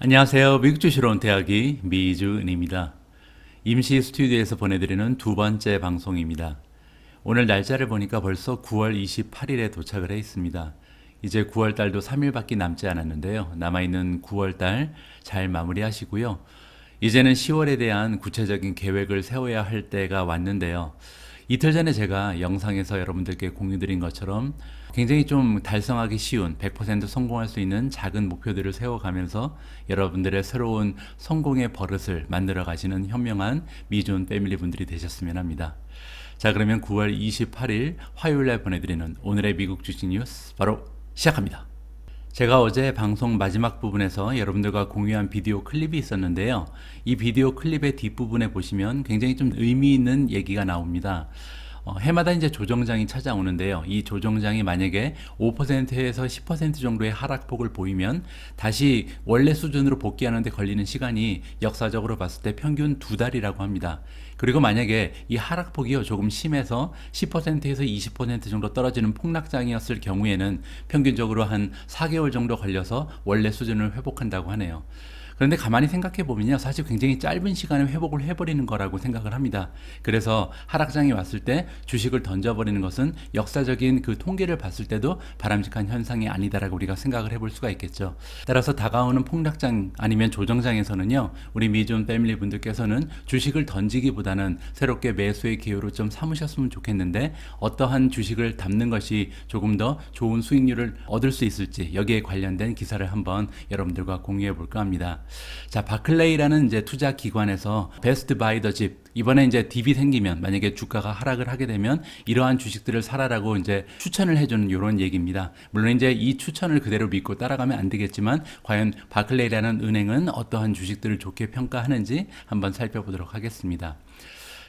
안녕하세요. 미국 주시러 온 대학이 미주은입니다. 임시 스튜디오에서 보내드리는 두 번째 방송입니다. 오늘 날짜를 보니까 벌써 9월 28일에 도착을 해 있습니다. 이제 9월 달도 3일밖에 남지 않았는데요. 남아있는 9월 달 잘 마무리하시고요. 이제는 10월에 대한 구체적인 계획을 세워야 할 때가 왔는데요. 이틀 전에 제가 영상에서 여러분들께 공유드린 것처럼 굉장히 좀 달성하기 쉬운 100% 성공할 수 있는 작은 목표들을 세워가면서 여러분들의 새로운 성공의 버릇을 만들어 가시는 현명한 미존 패밀리 분들이 되셨으면 합니다. 자, 그러면 9월 28일 화요일에 보내드리는 오늘의 미국 주식 뉴스 바로 시작합니다. 제가 어제 방송 마지막 부분에서 여러분들과 공유한 비디오 클립이 있었는데요. 이 비디오 클립의 뒷부분에 보시면 굉장히 좀 의미 있는 얘기가 나옵니다. 해마다 이제 조정장이 찾아오는데요. 이 조정장이 만약에 5%에서 10% 정도의 하락폭을 보이면 다시 원래 수준으로 복귀하는데 걸리는 시간이 역사적으로 봤을 때 평균 2달이라고 합니다. 그리고 만약에 이 하락폭이 조금 심해서 10%에서 20% 정도 떨어지는 폭락장이었을 경우에는 평균적으로 한 4개월 정도 걸려서 원래 수준을 회복한다고 하네요. 그런데 가만히 생각해 보면요, 사실 굉장히 짧은 시간에 회복을 해버리는 거라고 생각을 합니다. 그래서 하락장이 왔을 때 주식을 던져버리는 것은 역사적인 그 통계를 봤을 때도 바람직한 현상이 아니다라고 우리가 생각을 해볼 수가 있겠죠. 따라서 다가오는 폭락장 아니면 조정장에서는요, 우리 미존 패밀리 분들께서는 주식을 던지기보다는 새롭게 매수의 기회로 좀 삼으셨으면 좋겠는데, 어떠한 주식을 담는 것이 조금 더 좋은 수익률을 얻을 수 있을지 여기에 관련된 기사를 한번 여러분들과 공유해 볼까 합니다. 자, 바클레이라는 이제 투자 기관에서 베스트 바이 더 집, 이번에 이제 딥이 생기면 만약에 주가가 하락을 하게 되면 이러한 주식들을 사라라고 이제 추천을 해주는 이런 얘기입니다. 물론 이제 이 추천을 그대로 믿고 따라가면 안 되겠지만 과연 바클레이라는 은행은 어떠한 주식들을 좋게 평가하는지 한번 살펴보도록 하겠습니다.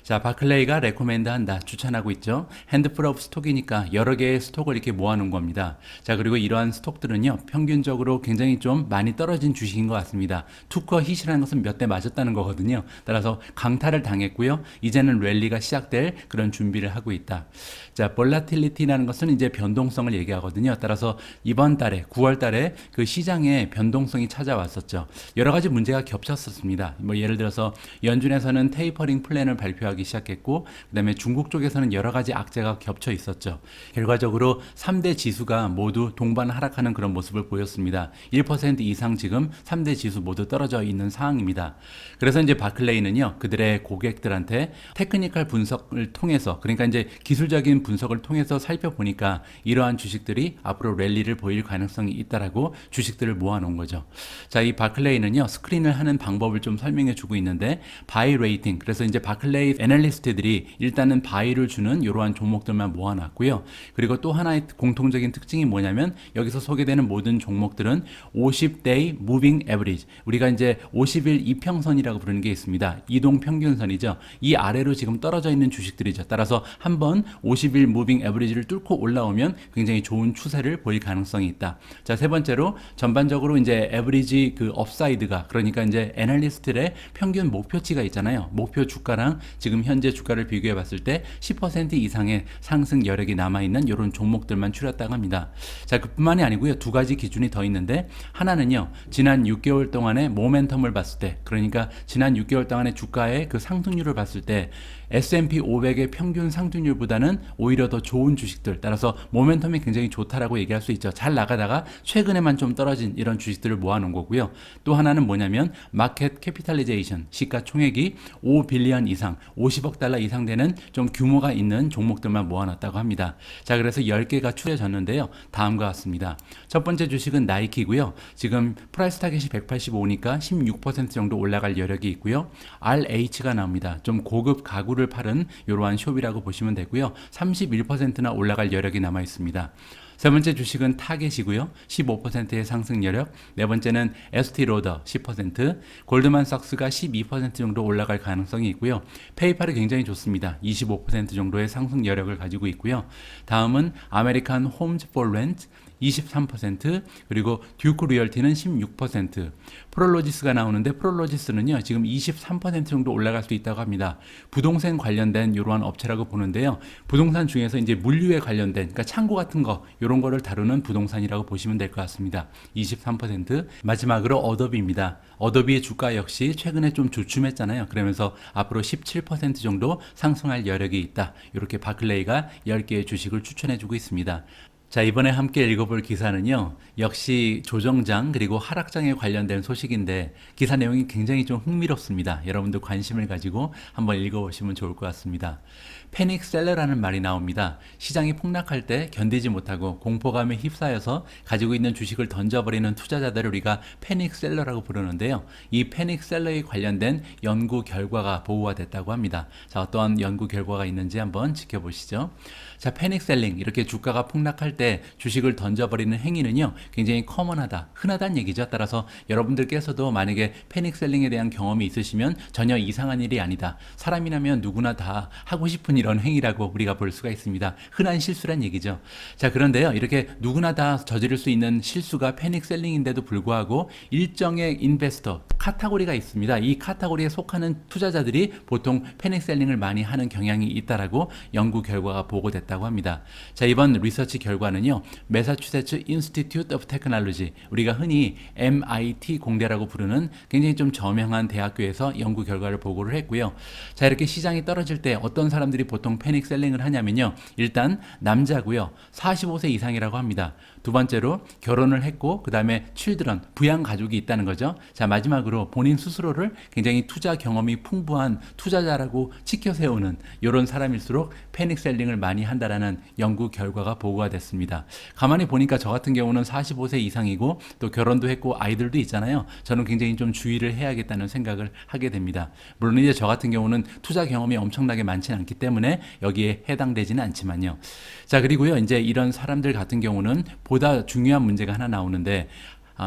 자, 바클레이가 레코멘드 한다, 추천하고 있죠. 핸드풀 오브 스톡이니까 여러 개의 스톡을 이렇게 모아놓은 겁니다. 자, 그리고 이러한 스톡들은요, 평균적으로 굉장히 좀 많이 떨어진 주식인 것 같습니다. 투커 hit이라는 것은 몇 대 맞았다는 거거든요. 따라서 강탈을 당했고요. 이제는 랠리가 시작될 그런 준비를 하고 있다. 자, 볼라틸리티라는 것은 이제 변동성을 얘기하거든요. 따라서 이번 달에 9월 달에 그 시장에 변동성이 찾아왔었죠. 여러 가지 문제가 겹쳤었습니다. 뭐 예를 들어서 연준에서는 테이퍼링 플랜을 발표하기 시작했고, 그 다음에 중국 쪽에서는 여러 가지 악재가 겹쳐 있었죠. 결과적으로 3대 지수가 모두 동반 하락하는 그런 모습을 보였습니다. 1% 이상 지금 3대 지수 모두 떨어져 있는 상황입니다. 그래서 이제 바클레이는요, 그들의 고객들한테 테크니컬 분석을 통해서, 그러니까 이제 기술적인 분석을 통해서 살펴보니까 이러한 주식들이 앞으로 랠리를 보일 가능성이 있다라고 주식들을 모아놓은 거죠. 자, 이 바클레이는요, 스크린을 하는 방법을 좀 설명해 주고 있는데, 바이 레이팅, 그래서 이제 바클레이 애널리스트들이 일단은 바이를 주는 이러한 종목들만 모아놨고요. 그리고 또 하나의 공통적인 특징이 뭐냐면, 여기서 소개되는 모든 종목들은 50day moving average, 우리가 이제 50일 이평선이라고 부르는 게 있습니다. 이동 평균선이죠. 이 아래로 지금 떨어져 있는 주식들이죠. 따라서 한번 50일 무빙 에버리지를 뚫고 올라오면 굉장히 좋은 추세를 보일 가능성이 있다. 자, 세 번째로 전반적으로 이제 에버리지 그 업사이드가, 그러니까 이제 애널리스트의 평균 목표치가 있잖아요. 목표 주가랑 지금 현재 주가를 비교해 봤을 때 10% 이상의 상승 여력이 남아있는 이런 종목들만 추렸다고 합니다. 자, 그뿐만이 아니고요. 두 가지 기준이 더 있는데, 하나는요, 지난 6개월 동안의 모멘텀을 봤을 때, 그러니까 지난 6개월 동안의 주가의 그 상승률을 봤을 때 S&P 500의 평균 상승률보다는 오히려 더 좋은 주식들, 따라서 모멘텀이 굉장히 좋다라고 얘기할 수 있죠. 잘 나가다가 최근에만 좀 떨어진 이런 주식들을 모아놓은 거고요. 또 하나는 뭐냐면 마켓 캐피탈리제이션, 시가총액이 5빌리언 이상, 50억 달러 이상 되는 좀 규모가 있는 종목들만 모아놨다고 합니다. 자, 그래서 10개가 추려졌는데요. 다음과 같습니다. 첫 번째 주식은 나이키고요. 지금 프라이스 타겟이 185니까 16% 정도 올라갈 여력이 있고요. RH가 나옵니다. 좀 고급 가구를 파는 이러한 숍이라고 보시면 되고요. 31%나 올라갈 여력이 남아 있습니다. 세 번째 주식은 타겟이고요. 15%의 상승 여력. 네 번째는 에스티로더 10%, 골드만삭스가 12% 정도 올라갈 가능성이 있고요. 페이팔이 굉장히 좋습니다. 25% 정도의 상승 여력을 가지고 있고요. 다음은 아메리칸 홈즈 폴 렌트 23%, 그리고 듀크 리얼티는 16%, 프롤로지스가 나오는데 프롤로지스는요 지금 23% 정도 올라갈 수 있다고 합니다. 부동산 관련된 이러한 업체라고 보는데요. 부동산 중에서 이제 물류에 관련된, 그러니까 창고 같은 거 이런 거를 다루는 부동산이라고 보시면 될 것 같습니다. 23%. 마지막으로 어도비입니다. 어도비의 주가 역시 최근에 좀 주춤했잖아요. 그러면서 앞으로 17% 정도 상승할 여력이 있다. 이렇게 바클레이가 10개의 주식을 추천해주고 있습니다. 자, 이번에 함께 읽어볼 기사는요, 역시 조정장 그리고 하락장에 관련된 소식인데 기사 내용이 굉장히 좀 흥미롭습니다. 여러분도 관심을 가지고 한번 읽어보시면 좋을 것 같습니다. 패닉 셀러라는 말이 나옵니다. 시장이 폭락할 때 견디지 못하고 공포감에 휩싸여서 가지고 있는 주식을 던져버리는 투자자들을 우리가 패닉 셀러라고 부르는데요. 이 패닉 셀러에 관련된 연구 결과가 보고가 됐다고 합니다. 자, 어떤 연구 결과가 있는지 한번 지켜보시죠. 자, 패닉 셀링, 이렇게 주가가 폭락할 때 주식을 던져버리는 행위는요 굉장히 커먼하다, 흔하다는 얘기죠. 따라서 여러분들께서도 만약에 패닉 셀링에 대한 경험이 있으시면 전혀 이상한 일이 아니다. 사람이라면 누구나 다 하고 싶은 이런 행위라고 우리가 볼 수가 있습니다. 흔한 실수란 얘기죠. 자, 그런데요 이렇게 누구나 다 저지를 수 있는 실수가 패닉 셀링인데도 불구하고 일정의 인베스터 카테고리가 있습니다. 이 카테고리에 속하는 투자자들이 보통 패닉 셀링을 많이 하는 경향이 있다라고 연구 결과가 보고됐다고 합니다. 자, 이번 리서치 결과는요 매사추세츠 인스티튜트 오브 테크놀로지, 우리가 흔히 MIT 공대라고 부르는 굉장히 좀 저명한 대학교에서 연구 결과를 보고를 했고요. 자, 이렇게 시장이 떨어질 때 어떤 사람들이 보통 패닉 셀링을 하냐면요, 일단 남자고요, 45세 이상이라고 합니다. 두 번째로 결혼을 했고 그 다음에 칠드런, 부양 가족이 있다는 거죠. 자, 마지막으로 본인 스스로를 굉장히 투자 경험이 풍부한 투자자라고 치켜 세우는 이런 사람일수록 패닉 셀링을 많이 한다라는 연구 결과가 보고가 됐습니다. 가만히 보니까 저 같은 경우는 45세 이상이고 또 결혼도 했고 아이들도 있잖아요. 저는 굉장히 좀 주의를 해야겠다는 생각을 하게 됩니다. 물론 이제 저 같은 경우는 투자 경험이 엄청나게 많지는 않기 때문에 여기에 해당되지는 않지만요. 자, 그리고요 이제 이런 사람들 같은 경우는 보다 중요한 문제가 하나 나오는데,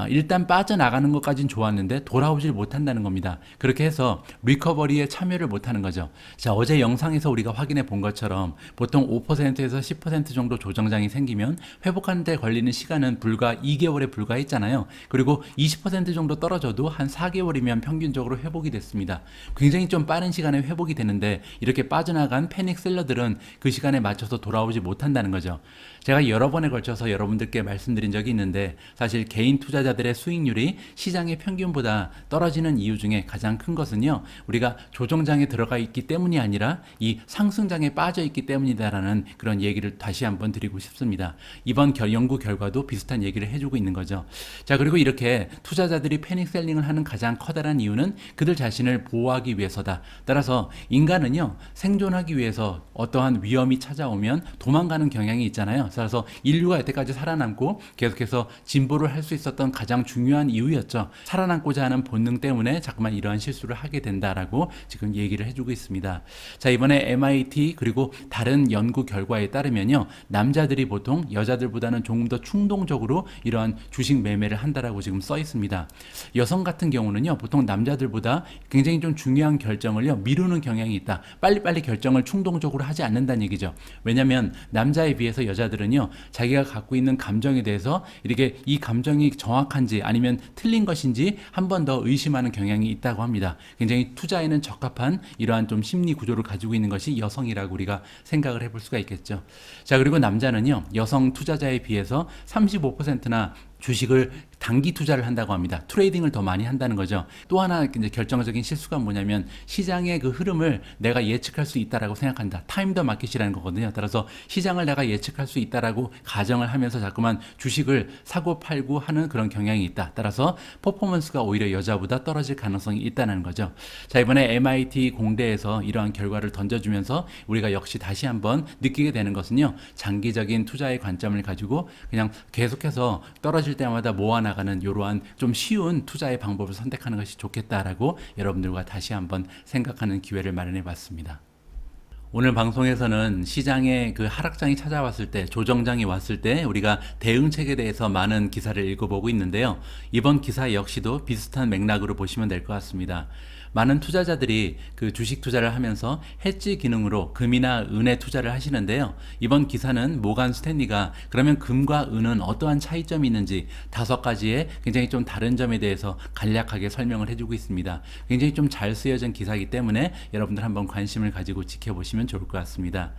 일단 빠져나가는 것까지는 좋았는데 돌아오질 못한다는 겁니다. 그렇게 해서 리커버리에 참여를 못하는 거죠. 자, 어제 영상에서 우리가 확인해 본 것처럼 보통 5%에서 10% 정도 조정장이 생기면 회복하는 데 걸리는 시간은 불과 2개월에 불과했잖아요. 그리고 20% 정도 떨어져도 한 4개월이면 평균적으로 회복이 됐습니다. 굉장히 좀 빠른 시간에 회복이 되는데 이렇게 빠져나간 패닉 셀러들은 그 시간에 맞춰서 돌아오지 못한다는 거죠. 제가 여러 번에 걸쳐서 여러분들께 말씀드린 적이 있는데, 사실 개인 투자자들의 수익률이 시장의 평균보다 떨어지는 이유 중에 가장 큰 것은요, 우리가 조정장에 들어가 있기 때문이 아니라 이 상승장에 빠져 있기 때문이다라는 그런 얘기를 다시 한번 드리고 싶습니다. 이번 연구 결과도 비슷한 얘기를 해주고 있는 거죠. 자, 그리고 이렇게 투자자들이 패닉 셀링을 하는 가장 커다란 이유는 그들 자신을 보호하기 위해서다. 따라서 인간은요, 생존하기 위해서 어떠한 위험이 찾아오면 도망가는 경향이 있잖아요. 따라서 인류가 여태까지 살아남고 계속해서 진보를 할 수 있었던 가장 중요한 이유였죠. 살아남고자 하는 본능 때문에 자꾸만 이러한 실수를 하게 된다라고 지금 얘기를 해주고 있습니다. 자, 이번에 MIT 그리고 다른 연구 결과에 따르면요, 남자들이 보통 여자들보다는 조금 더 충동적으로 이러한 주식 매매를 한다라고 지금 써 있습니다. 여성 같은 경우는요, 보통 남자들보다 굉장히 좀 중요한 결정을요 미루는 경향이 있다. 빨리빨리 결정을 충동적으로 하지 않는다는 얘기죠. 왜냐하면 남자에 비해서 여자들은요, 자기가 갖고 있는 감정에 대해서 이렇게 이 감정이 정확한지 아니면 틀린 것인지 한 번 더 의심하는 경향이 있다고 합니다. 굉장히 투자에는 적합한 이러한 좀 심리 구조를 가지고 있는 것이 여성이라고 우리가 생각을 해볼 수가 있겠죠. 자, 그리고 남자는요, 여성 투자자에 비해서 35%나 주식을 단기 투자를 한다고 합니다. 트레이딩을 더 많이 한다는 거죠. 또 하나 이제 결정적인 실수가 뭐냐면 시장의 그 흐름을 내가 예측할 수 있다라고 생각한다. 타임 더 마켓이라는 거거든요. 따라서 시장을 내가 예측할 수 있다라고 가정을 하면서 자꾸만 주식을 사고 팔고 하는 그런 경향이 있다. 따라서 퍼포먼스가 오히려 여자보다 떨어질 가능성이 있다는 거죠. 자, 이번에 MIT 공대에서 이러한 결과를 던져주면서 우리가 역시 다시 한번 느끼게 되는 것은요, 장기적인 투자의 관점을 가지고 그냥 계속해서 떨어질 때마다 모아나가는 이러한 좀 쉬운 투자의 방법을 선택하는 것이 좋겠다라고 여러분들과 다시 한번 생각하는 기회를 마련해 봤습니다. 오늘 방송에서는 시장의 그 하락장이 찾아왔을 때, 조정장이 왔을 때 우리가 대응책에 대해서 많은 기사를 읽어보고 있는데요. 이번 기사 역시도 비슷한 맥락으로 보시면 될 것 같습니다. 많은 투자자들이 그 주식 투자를 하면서 해지 기능으로 금이나 은에 투자를 하시는데요. 이번 기사는 모간 스탠리가 그러면 금과 은은 어떠한 차이점이 있는지 5가지의 굉장히 좀 다른 점에 대해서 간략하게 설명을 해주고 있습니다. 굉장히 좀 잘 쓰여진 기사이기 때문에 여러분들 한번 관심을 가지고 지켜보시면 좋을 것 같습니다.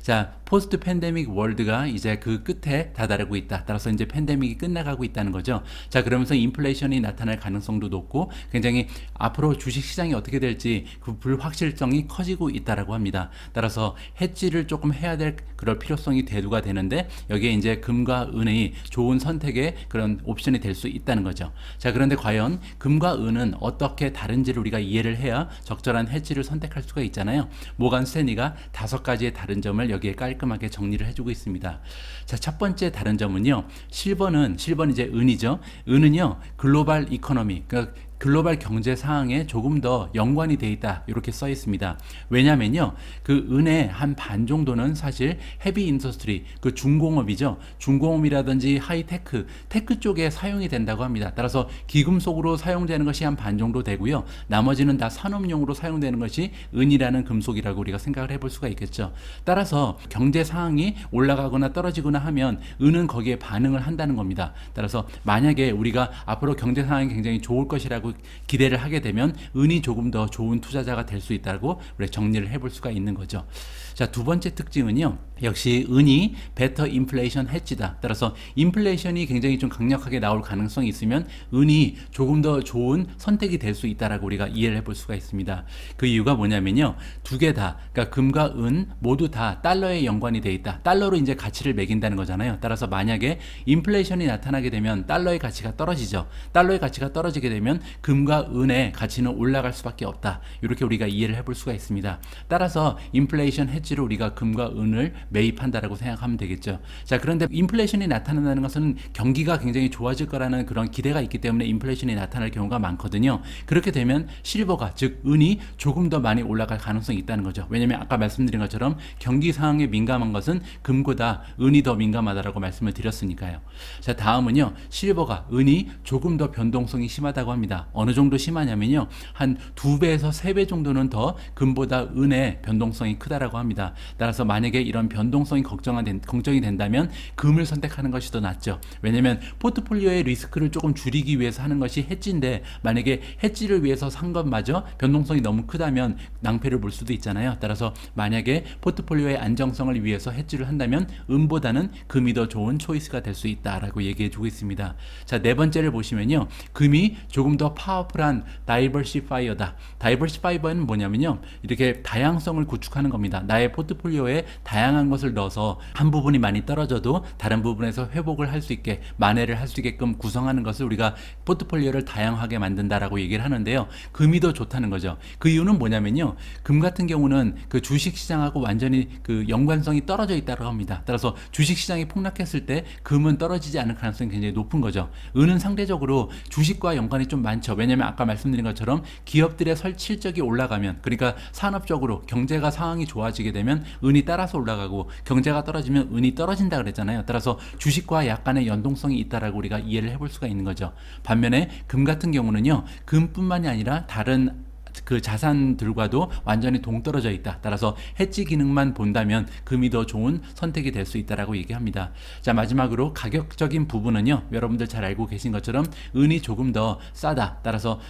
자, 포스트 팬데믹 월드가 이제 그 끝에 다다르고 있다. 따라서 이제 팬데믹이 끝나가고 있다는 거죠. 자, 그러면서 인플레이션이 나타날 가능성도 높고 굉장히 앞으로 주식 시장이 어떻게 될지 그 불확실성이 커지고 있다라고 합니다. 따라서 해지를 조금 해야 될 그럴 필요성이 대두가 되는데 여기에 이제 금과 은의 좋은 선택의 그런 옵션이 될 수 있다는 거죠. 자, 그런데 과연 금과 은은 어떻게 다른지를 우리가 이해를 해야 적절한 해지를 선택할 수가 있잖아요. 모간 스탠리가 5가지의 다른 점을 여기에 깔끔하게 정리를 해주고 있습니다. 자, 첫 번째 다른 점은요. 실버는 이제 은이죠. 은은요, 글로벌 이코노미, 그러니까 글로벌 경제 상황에 조금 더 연관이 돼 있다 이렇게 써 있습니다. 왜냐면요, 그 은의 한 반 정도는 사실 헤비 인더스트리, 그 중공업이죠. 중공업이라든지 하이테크, 테크 쪽에 사용이 된다고 합니다. 따라서 기금속으로 사용되는 것이 한 반 정도 되고요. 나머지는 다 산업용으로 사용되는 것이 은이라는 금속이라고 우리가 생각을 해볼 수가 있겠죠. 따라서 경제 상황이 올라가거나 떨어지거나 하면 은은 거기에 반응을 한다는 겁니다. 따라서 만약에 우리가 앞으로 경제 상황이 굉장히 좋을 것이라고 기대를 하게 되면 은이 조금 더 좋은 투자자가 될 수 있다고 우리 정리를 해볼 수가 있는 거죠. 자, 두 번째 특징은요, 역시 은이 베터 인플레이션 해지다. 따라서 인플레이션이 굉장히 좀 강력하게 나올 가능성이 있으면 은이 조금 더 좋은 선택이 될 수 있다라고 우리가 이해를 해볼 수가 있습니다. 그 이유가 뭐냐면요, 두 개 다, 그러니까 금과 은 모두 다 달러에 연관이 돼 있다. 달러로 이제 가치를 매긴다는 거잖아요. 따라서 만약에 인플레이션이 나타나게 되면 달러의 가치가 떨어지죠. 달러의 가치가 떨어지게 되면 금과 은의 가치는 올라갈 수밖에 없다. 이렇게 우리가 이해를 해볼 수가 있습니다. 따라서 인플레이션 해지로 우리가 금과 은을 매입한다라고 생각하면 되겠죠. 자, 그런데 인플레이션이 나타난다는 것은 경기가 굉장히 좋아질 거라는 그런 기대가 있기 때문에 인플레이션이 나타날 경우가 많거든요. 그렇게 되면 실버가, 즉 은이 조금 더 많이 올라갈 가능성이 있다는 거죠. 왜냐하면 아까 말씀드린 것처럼 경기 상황에 민감한 것은 금보다 은이 더 민감하다라고 말씀을 드렸으니까요. 자, 다음은요, 실버가, 은이 조금 더 변동성이 심하다고 합니다. 어느 정도 심하냐면요, 한 2배에서 3배 정도는 더 금보다 은의 변동성이 크다라고 합니다. 따라서 만약에 이런 변동성이 걱정이 된다면 금을 선택하는 것이 더 낫죠. 왜냐하면 포트폴리오의 리스크를 조금 줄이기 위해서 하는 것이 해지인데 만약에 해지를 위해서 산 것마저 변동성이 너무 크다면 낭패를 볼 수도 있잖아요. 따라서 만약에 포트폴리오의 안정성을 위해서 해지를 한다면 은보다는 금이 더 좋은 초이스가 될 수 있다라고 얘기해 주고 있습니다. 자, 네 번째를 보시면요, 금이 조금 더 파워풀한 다이버시파이어다. 다이버시파이어는 뭐냐면요, 이렇게 다양성을 구축하는 겁니다. 나의 포트폴리오에 다양한 것을 넣어서 한 부분이 많이 떨어져도 다른 부분에서 회복을 할 수 있게, 만회를 할 수 있게끔 구성하는 것을 우리가 포트폴리오를 다양하게 만든다라고 얘기를 하는데요. 금이 더 좋다는 거죠. 그 이유는 뭐냐면요, 금 같은 경우는 그 주식 시장하고 완전히 그 연관성이 떨어져 있다고 합니다. 따라서 주식 시장이 폭락했을 때 금은 떨어지지 않을 가능성이 굉장히 높은 거죠. 은은 상대적으로 주식과 연관이 좀 많죠. 왜냐하면 아까 말씀드린 것처럼 기업들의 실적이 올라가면, 그러니까 산업적으로 경제가 상황이 좋아지게 되면 은이 따라서 올라가고, 경제가 떨어지면 은이 떨어진다 그랬잖아요. 따라서 주식과 약간의 연동성이 있다라고 우리가 이해를 해볼 수가 있는 거죠. 반면에 금 같은 경우는요, 금뿐만이 아니라 다른 그 자산들과도 완전히 동떨어져 있다. 따라서 해지 기능만 본다면 금이 더 좋은 선택이 될 수 있다라고 얘기합니다. 자, 마지막으로 가격적인 부분은요, 여러분들 잘 알고 계신 것처럼 은이 조금 더 싸다. 따라서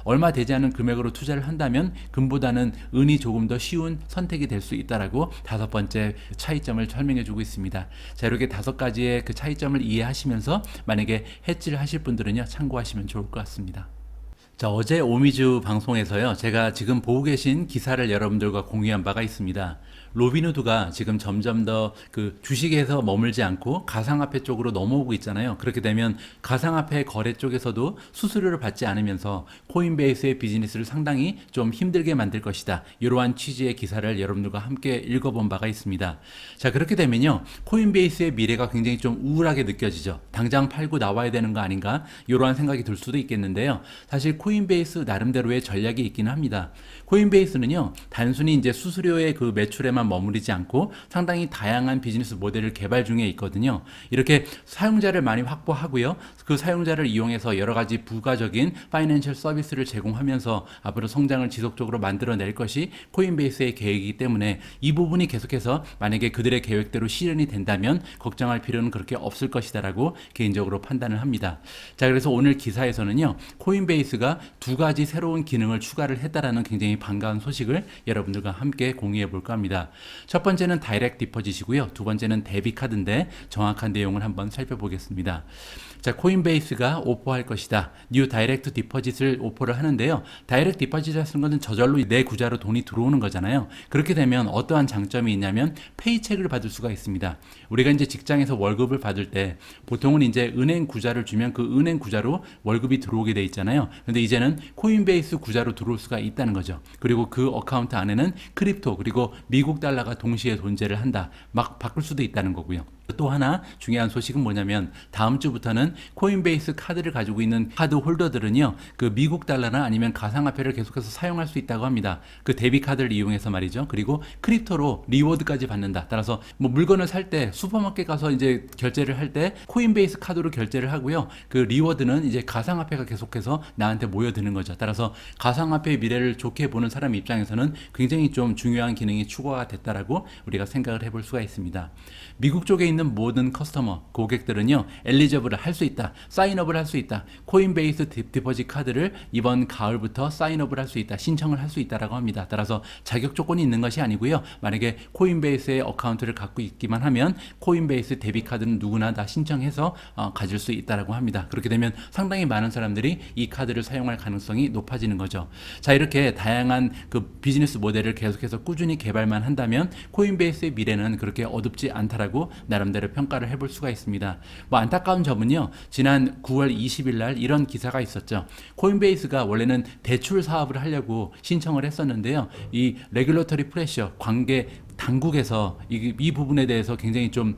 얼마 되지 않은 금액으로 투자를 한다면 금보다는 은이 조금 더 쉬운 선택이 될 수 있다라고 5번째 차이점을 설명해 주고 있습니다. 자, 이렇게 5가지의 그 차이점을 이해하시면서 만약에 해지를 하실 분들은요, 참고하시면 좋을 것 같습니다. 자, 어제 오미주 방송에서요, 제가 지금 보고 계신 기사를 여러분들과 공유한 바가 있습니다. 로빈후드가 지금 점점 더 그 주식에서 머물지 않고 가상화폐 쪽으로 넘어오고 있잖아요. 그렇게 되면 가상화폐 거래 쪽에서도 수수료를 받지 않으면서 코인베이스의 비즈니스를 상당히 좀 힘들게 만들 것이다. 이러한 취지의 기사를 여러분들과 함께 읽어본 바가 있습니다. 자, 그렇게 되면요, 코인베이스의 미래가 굉장히 좀 우울하게 느껴지죠. 당장 팔고 나와야 되는 거 아닌가? 이러한 생각이 들 수도 있겠는데요. 사실 코인베이스 나름대로의 전략이 있기는 합니다. 코인베이스는요, 단순히 이제 수수료의 그 매출에만 기업에만 머무르지 않고 상당히 다양한 비즈니스 모델을 개발 중에 있거든요. 이렇게 사용자를 많이 확보하고요. 그 사용자를 이용해서 여러 가지 부가적인 파이낸셜 서비스를 제공하면서 앞으로 성장을 지속적으로 만들어낼 것이 코인베이스의 계획이기 때문에 이 부분이 계속해서 만약에 그들의 계획대로 실현이 된다면 걱정할 필요는 그렇게 없을 것이다라고 개인적으로 판단을 합니다. 자, 그래서 오늘 기사에서는요, 코인베이스가 두 가지 새로운 기능을 추가를 했다라는 굉장히 반가운 소식을 여러분들과 함께 공유해 볼까 합니다. 첫 번째는 다이렉트 디포짓이고요. 두 번째는 데뷔 카드인데 정확한 내용을 한번 살펴보겠습니다. 자, 코인베이스가 오퍼할 것이다. 뉴 다이렉트 디포짓을 오퍼를 하는데요. 다이렉트 디포짓을 쓰는 것은 저절로 내 구자로 돈이 들어오는 거잖아요. 그렇게 되면 어떠한 장점이 있냐면 페이첵을 받을 수가 있습니다. 우리가 이제 직장에서 월급을 받을 때 보통은 이제 은행 구자를 주면 그 은행 구자로 월급이 들어오게 돼 있잖아요. 근데 이제는 코인베이스 구자로 들어올 수가 있다는 거죠. 그리고 그 어카운트 안에는 크립토 그리고 미국 달러가 동시에 존재를 한다. 막 바꿀 수도 있다는 거고요. 또 하나 중요한 소식은 뭐냐면 다음 주부터는 코인베이스 카드를 가지고 있는 카드 홀더들은요, 그 미국 달러나 아니면 가상화폐를 계속해서 사용할 수 있다고 합니다. 그 데뷔 카드를 이용해서 말이죠. 그리고 크립토로 리워드까지 받는다. 따라서 뭐 물건을 살 때 슈퍼마켓 가서 이제 결제를 할 때 코인베이스 카드로 결제를 하고요. 그 리워드는 이제 가상화폐가 계속해서 나한테 모여드는 거죠. 따라서 가상화폐의 미래를 좋게 보는 사람 입장에서는 굉장히 좀 중요한 기능이 추가가 됐다라고 우리가 생각을 해볼 수가 있습니다. 미국 쪽에 있는 모든 커스터머, 고객들은요, 엘리저블을 할 수 있다. 사인업을 할 수 있다. 코인베이스 디포짓 카드를 이번 가을부터 사인업을 할 수 있다. 신청을 할 수 있다라고 합니다. 따라서 자격 조건이 있는 것이 아니고요. 만약에 코인베이스의 어카운트를 갖고 있기만 하면 코인베이스 데뷔 카드는 누구나 다 신청해서 가질 수 있다라고 합니다. 그렇게 되면 상당히 많은 사람들이 이 카드를 사용할 가능성이 높아지는 거죠. 자, 이렇게 다양한 그 비즈니스 모델을 계속해서 꾸준히 개발만 한다면 코인베이스의 미래는 그렇게 어둡지 않다라고 나름대로 평가를 해볼 수가 있습니다. 뭐 안타까운 점은요, 지난 9월 20일 날 이런 기사가 있었죠. 코인베이스가 원래는 대출 사업을 하려고 신청을 했었는데요. 이 레귤러터리 프레셔, 관계 당국에서 이 부분에 대해서 굉장히 좀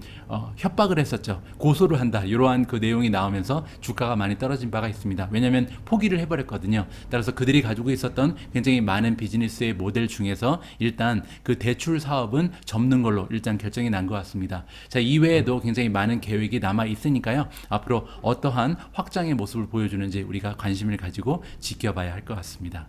협박을 했었죠. 고소를 한다. 이러한 그 내용이 나오면서 주가가 많이 떨어진 바가 있습니다. 왜냐하면 포기를 해버렸거든요. 따라서 그들이 가지고 있었던 굉장히 많은 비즈니스의 모델 중에서 일단 그 대출 사업은 접는 걸로 일단 결정이 난 것 같습니다. 자, 이외에도 굉장히 많은 계획이 남아 있으니까요. 앞으로 어떠한 확장의 모습을 보여주는지 우리가 관심을 가지고 지켜봐야 할 것 같습니다.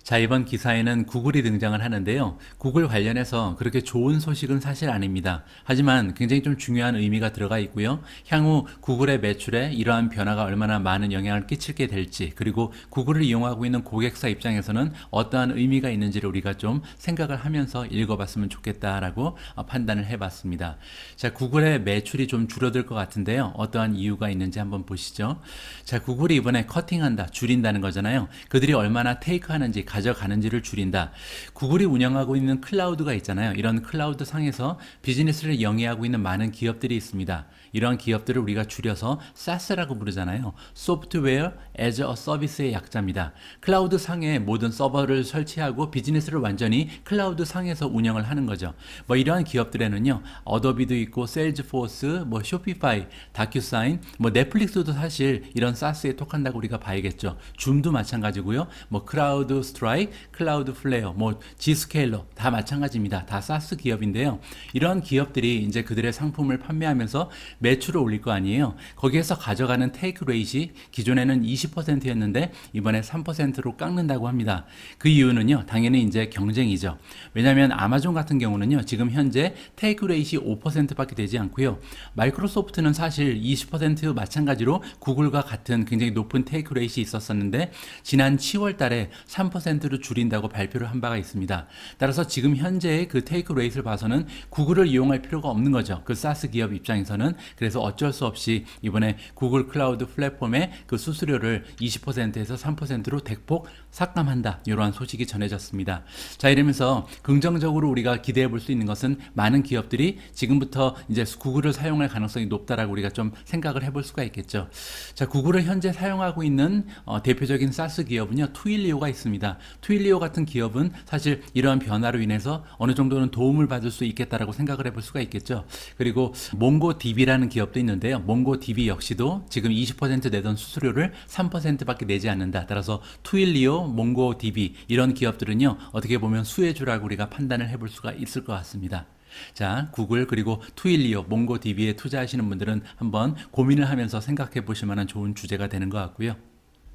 자, 이번 기사에는 구글이 등장을 하는데요. 구글 관련해서 그렇게 좋은 소식은 사실 아닙니다. 하지만 굉장히 좀 중요한 의미가 들어가 있고요. 향후 구글의 매출에 이러한 변화가 얼마나 많은 영향을 끼치게 될지, 그리고 구글을 이용하고 있는 고객사 입장에서는 어떠한 의미가 있는지를 우리가 좀 생각을 하면서 읽어봤으면 좋겠다라고 판단을 해봤습니다. 자, 구글의 매출이 좀 줄어들 것 같은데요. 어떠한 이유가 있는지 한번 보시죠. 자, 구글이 이번에 커팅한다, 줄인다는 거잖아요. 그들이 얼마나 테이크하는지, 가져가는지를 줄인다. 구글이 운영하고 있는 클라우드가 있잖아요. 이런 클라우드 상에서 비즈니스를 영위하고 있는 많은 기업들이 있습니다. 이러한 기업들을 우리가 줄여서 SaaS라고 부르잖아요. Software as a Service의 약자입니다. 클라우드 상에 모든 서버를 설치하고 비즈니스를 완전히 클라우드 상에서 운영을 하는 거죠. 뭐 이러한 기업들에는요, 어도비도 있고, 세일즈포스, 뭐 쇼피파이, 다큐사인, 뭐 넷플릭스도 사실 이런 SaaS에 속한다고 우리가 봐야겠죠. 줌도 마찬가지고요. 뭐 크라우드 스트라이크, 클라우드 플레이어, 뭐 지스케일러 다 마찬가지입니다. 다 SaaS 기업인데요. 이런 기업들이 이제 그들의 상품을 판매하면서 매출을 올릴 거 아니에요. 거기에서 가져가는 테이크 레이시 기존에는 20%였는데 이번에 3%로 깎는다고 합니다. 그 이유는요, 당연히 이제 경쟁이죠. 왜냐하면 아마존 같은 경우는요, 지금 현재 테이크 레이시 5%밖에 되지 않고요. 마이크로소프트는 사실 20% 마찬가지로 구글과 같은 굉장히 높은 테이크 레이시 있었었는데 지난 10월 달에 3%로 줄인다고 발표를 한 바가 있습니다. 따라서 지금 현재의 그 테이크 레이트를 봐서는 구글을 이용할 필요가 없는 거죠. 그 사스 기업 입장에서는. 그래서 어쩔 수 없이 이번에 구글 클라우드 플랫폼의 그 수수료를 20%에서 3%로 대폭 삭감한다. 이러한 소식이 전해졌습니다. 자, 이러면서 긍정적으로 우리가 기대해 볼 수 있는 것은 많은 기업들이 지금부터 이제 구글을 사용할 가능성이 높다라고 우리가 좀 생각을 해볼 수가 있겠죠. 자, 구글을 현재 사용하고 있는 대표적인 사스 기업은요, 투일리오가 있습니다. 트윌리오 같은 기업은 사실 이러한 변화로 인해서 어느 정도는 도움을 받을 수 있겠다라고 생각을 해볼 수가 있겠죠. 그리고 몽고DB라는 기업도 있는데요. 몽고DB 역시도 지금 20% 내던 수수료를 3%밖에 내지 않는다. 따라서 트윌리오, 몽고DB 이런 기업들은요, 어떻게 보면 수혜주라고 우리가 판단을 해볼 수가 있을 것 같습니다. 자, 구글 그리고 트윌리오, 몽고DB에 투자하시는 분들은 한번 고민을 하면서 생각해 보실 만한 좋은 주제가 되는 것 같고요.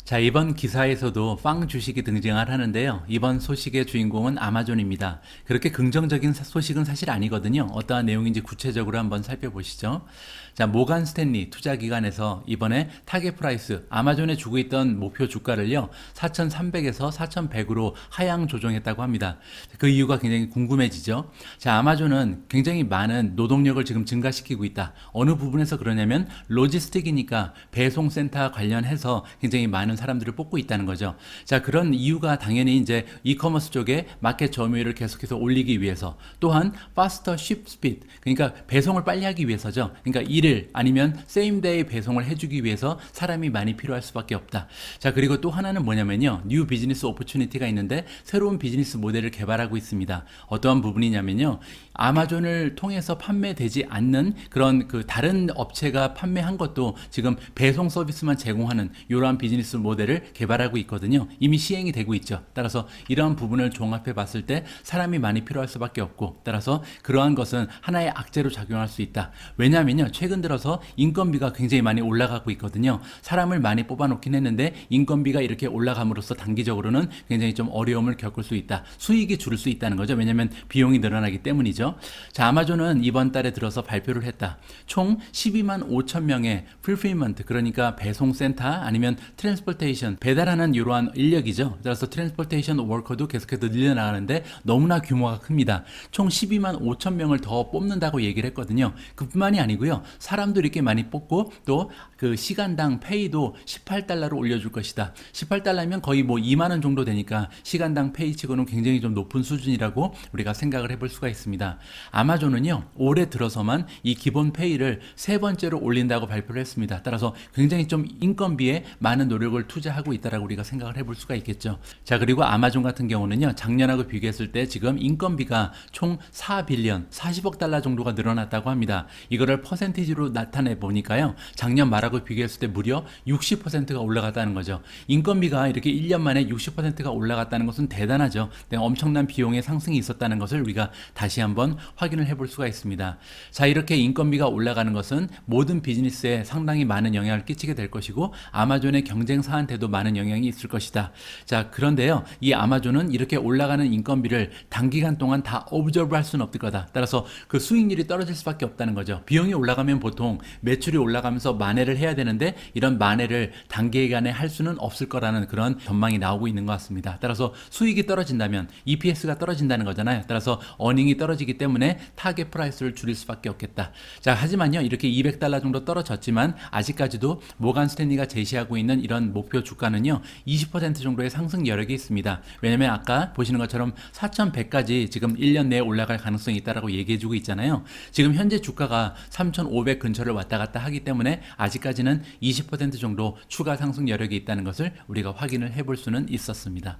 자, 이번 기사에서도 빵 주식이 등장을 하는데요. 이번 소식의 주인공은 아마존입니다. 그렇게 긍정적인 소식은 사실 아니거든요. 어떠한 내용인지 구체적으로 한번 살펴보시죠. 자, 모간 스탠리 투자기관에서 이번에 타겟 프라이스, 아마존에 주고 있던 목표 주가를요, 4,300에서 4,100으로 하향 조정했다고 합니다. 그 이유가 굉장히 궁금해지죠. 자, 아마존은 굉장히 많은 노동력을 지금 증가시키고 있다. 어느 부분에서 그러냐면 로지스틱이니까 배송센터 관련해서 굉장히 많은 사람들을 뽑고 있다는 거죠. 자, 그런 이유가 당연히 이제 이커머스 쪽에 마켓 점유율을 계속해서 올리기 위해서, 또한 faster ship speed, 그러니까 배송을 빨리 하기 위해서죠. 그러니까 일일 아니면 same day 배송을 해주기 위해서 사람이 많이 필요할 수밖에 없다. 자, 그리고 또 하나는 뭐냐면요, 뉴 비즈니스 오퍼튜니티가 있는데 새로운 비즈니스 모델을 개발하고 있습니다. 어떠한 부분이냐면요, 아마존을 통해서 판매되지 않는 그런 그 다른 업체가 판매한 것도 지금 배송 서비스만 제공하는 이러한 비즈니스 모델을 개발하고 있거든요. 이미 시행이 되고 있죠. 따라서 이러한 부분을 종합해 봤을 때 사람이 많이 필요할 수밖에 없고, 따라서 그러한 것은 하나의 악재로 작용할 수 있다. 왜냐하면요, 최근 들어서 인건비가 굉장히 많이 올라가고 있거든요. 사람을 많이 뽑아놓긴 했는데 인건비가 이렇게 올라감으로써 단기적으로는 굉장히 좀 어려움을 겪을 수 있다. 수익이 줄을 수 있다는 거죠. 왜냐하면 비용이 늘어나기 때문이죠. 자, 아마존은 이번 달에 들어서 발표를 했다. 총 12만 5천 명의 풀필먼트, 그러니까 배송센터 아니면 트랜스포테이션, 배달하는 이러한 인력이죠. 따라서 트랜스포테이션 워커도 계속해서 늘려나가는데 너무나 규모가 큽니다. 총 12만 5천 명을 더 뽑는다고 얘기를 했거든요. 그뿐만이 아니고요, 사람도 이렇게 많이 뽑고 또 그 시간당 페이도 18달러로 올려줄 것이다. 18달러면 거의 뭐 2만 원 정도 되니까 시간당 페이 치고는 굉장히 좀 높은 수준이라고 우리가 생각을 해볼 수가 있습니다. 아마존은요, 올해 들어서만 이 기본 페이를 3번째로 올린다고 발표를 했습니다. 따라서 굉장히 좀 인건비에 많은 노력을 투자하고 있다라고 우리가 생각을 해볼 수가 있겠죠. 자, 그리고 아마존 같은 경우는요, 작년하고 비교했을 때 지금 인건비가 총 4빌리언, 40억 달러 정도가 늘어났다고 합니다. 이거를 퍼센티지로 나타내 보니까요, 작년 말하고 비교했을 때 무려 60%가 올라갔다는 거죠. 인건비가 이렇게 1년 만에 60%가 올라갔다는 것은 대단하죠. 엄청난 비용의 상승이 있었다는 것을 우리가 다시 한번 확인을 해볼 수가 있습니다. 자, 이렇게 인건비가 올라가는 것은 모든 비즈니스에 상당히 많은 영향을 끼치게 될 것이고, 아마존의 경쟁사한테도 많은 영향이 있을 것이다. 자, 그런데요, 이 아마존은 이렇게 올라가는 인건비를 단기간 동안 다 오브저브 할 수는 없을 거다. 따라서 그 수익률이 떨어질 수밖에 없다는 거죠. 비용이 올라가면 보통 매출이 올라가면서 만회를 해야 되는데 이런 만회를 단기간에 할 수는 없을 거라는 그런 전망이 나오고 있는 것 같습니다. 따라서 수익이 떨어진다면 EPS가 떨어진다는 거잖아요. 따라서 어닝이 떨어지기 때문에 타겟 프라이스를 줄일 수밖에 없겠다. 자, 하지만요, 이렇게 200달러 정도 떨어졌지만 아직까지도 모간 스탠리가 제시하고 있는 이런 목표 주가는요, 20% 정도의 상승 여력이 있습니다. 왜냐면 아까 보시는 것처럼 4,100까지 지금 1년 내에 올라갈 가능성이 있다라고 얘기해주고 있잖아요. 지금 현재 주가가 3,500 근처를 왔다 갔다 하기 때문에 아직까지는 20% 정도 추가 상승 여력이 있다는 것을 우리가 확인을 해볼 수는 있었습니다.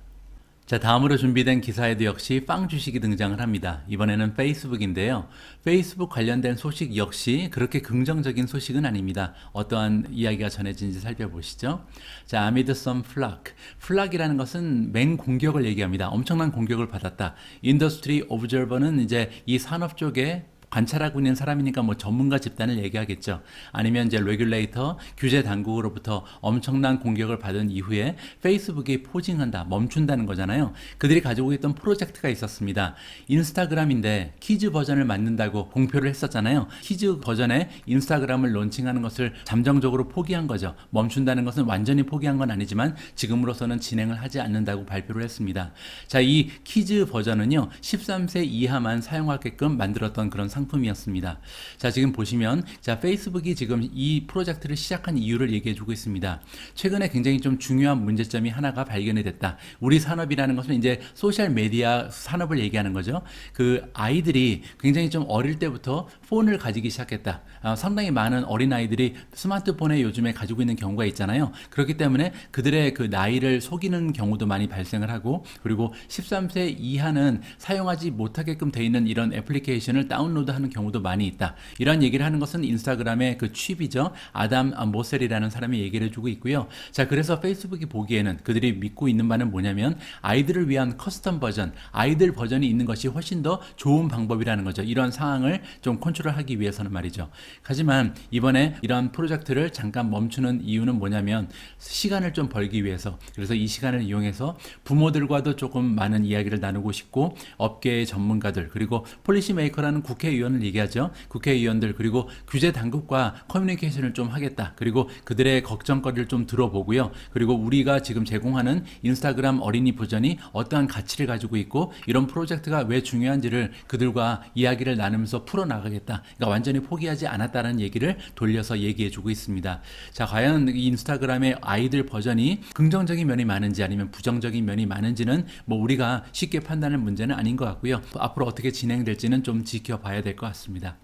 자, 다음으로 준비된 기사에도 역시 빵 주식이 등장을 합니다. 이번에는 페이스북인데요. 페이스북 관련된 소식 역시 그렇게 긍정적인 소식은 아닙니다. 어떠한 이야기가 전해진지 살펴보시죠. 자, amid some flak. flak이라는 것은 맹공격을 얘기합니다. 엄청난 공격을 받았다. 인더스트리 오브저버는 이제 이 산업 쪽에 관찰하고 있는 사람이니까 뭐 전문가 집단을 얘기하겠죠. 아니면 이제 레귤레이터, 규제 당국으로부터 엄청난 공격을 받은 이후에 페이스북이 포징한다, 멈춘다는 거잖아요. 그들이 가지고 있던 프로젝트가 있었습니다. 인스타그램인데 키즈 버전을 만든다고 공표를 했었잖아요. 키즈 버전의 인스타그램을 론칭하는 것을 잠정적으로 포기한 거죠. 멈춘다는 것은 완전히 포기한 건 아니지만 지금으로서는 진행을 하지 않는다고 발표를 했습니다. 자, 이 키즈 버전은요, 13세 이하만 사용하게끔 만들었던 그런 상품이었습니다. 자, 지금 보시면 자, 페이스북이 지금 이 프로젝트를 시작한 이유를 얘기해 주고 있습니다. 최근에 굉장히 좀 중요한 문제점이 하나가 발견이 됐다. 우리 산업이라는 것은 이제 소셜 미디어 산업을 얘기하는 거죠. 그 아이들이 굉장히 좀 어릴 때부터 폰을 가지기 시작했다. 상당히 많은 어린 아이들이 스마트폰에 요즘에 가지고 있는 경우가 있잖아요. 그렇기 때문에 그들의 그 나이를 속이는 경우도 많이 발생을 하고, 그리고 13세 이하는 사용하지 못하게끔 돼 있는 이런 애플리케이션을 다운로드하는 경우도 많이 있다. 이런 얘기를 하는 것은 인스타그램의 그 취비죠. 아담 모셀이라는 사람이 얘기를 해주고 있고요. 자, 그래서 페이스북이 보기에는 그들이 믿고 있는 바는 뭐냐면 아이들을 위한 커스텀 버전, 아이들 버전이 있는 것이 훨씬 더 좋은 방법이라는 거죠. 이런 상황을 좀 컨트롤하기 위해서는 말이죠. 하지만 이번에 이런 프로젝트를 잠깐 멈추는 이유는 뭐냐면 시간을 좀 벌기 위해서, 그래서 이 시간을 이용해서 부모들과도 조금 많은 이야기를 나누고 싶고, 업계의 전문가들, 그리고 폴리시 메이커라는 국회의원을 얘기하죠. 국회의원들, 그리고 규제 당국과 커뮤니케이션을 좀 하겠다. 그리고 그들의 걱정거리를 좀 들어보고요. 그리고 우리가 지금 제공하는 인스타그램 어린이 버전이 어떠한 가치를 가지고 있고 이런 프로젝트가 왜 중요한지를 그들과 이야기를 나누면서 풀어나가겠다. 그러니까 완전히 포기하지 않았다는 얘기를 돌려서 얘기해주고 있습니다. 자, 과연 이 인스타그램의 아이들 버전이 긍정적인 면이 많은지 아니면 부정적인 면이 많은지는 뭐 우리가 쉽게 판단할 문제는 아닌 것 같고요. 앞으로 어떻게 진행될지는 좀 지켜봐야 될 것 같습니다.